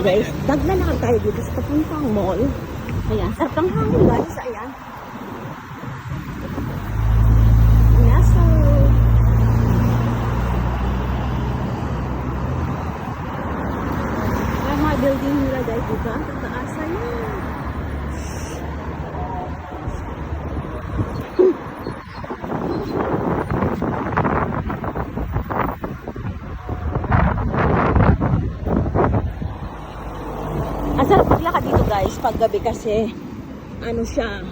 guys, daglalakad tayo dito sa papuntang mall. Ayan, sarap ng hangin guys, ayan. Ayan, so may mga building nila guys dito, ang tataas, ayan. Ang sarap maglakad dito guys pag gabi kasi ano siya,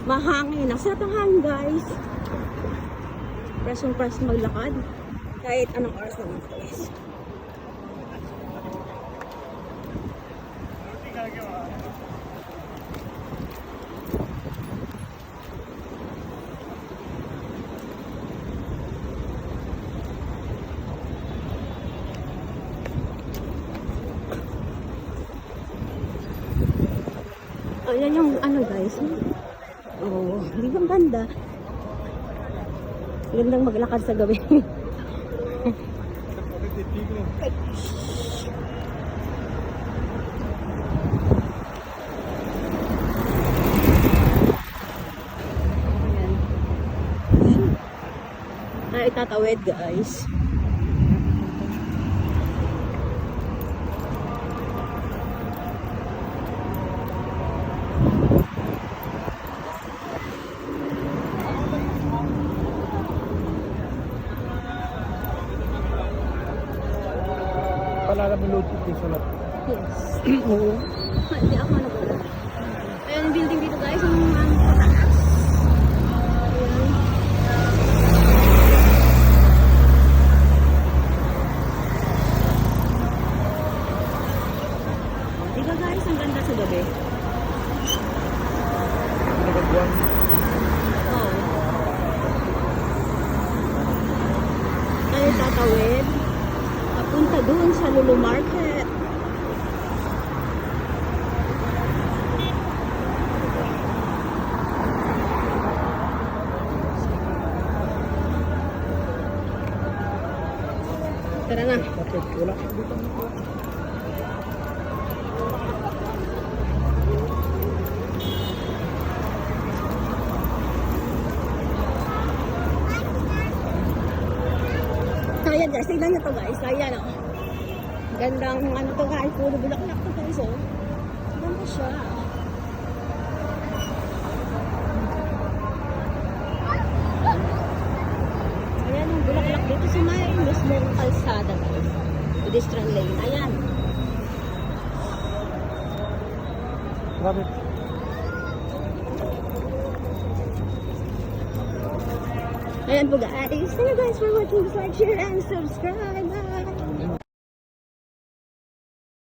mahangin. Ang sarap ng hangin guys. Press maglakad kahit anong oras naman ito guys. Ayan yung ano guys. Oh, hindi bang ganda? Gandang maglakad sa gabi. Ayan. Ay, itatawid guys. Palala mo load yung salat. Yes. Oo. Hindi ako nagulala. Ayan yung building dito guys. Ang pataas. Ayan. Diba guys, ang ganda sa gabi. Pinagagwan. Oo. Tayo tatawid. Papunta doon sa Lulu Market. Tara na. Tapos wala. Ayan guys, tignan nyo to guys. Ayan o. Gandang ano to guys. Puro bulaklak to guys o. Ganda siya. Ayan yung bulaklak dito sa may mismong kalsada guys. Pedestrian lane. Ayan. Grabe. Ayan po guys. Thank you guys for watching. Like, share, and subscribe. Bye!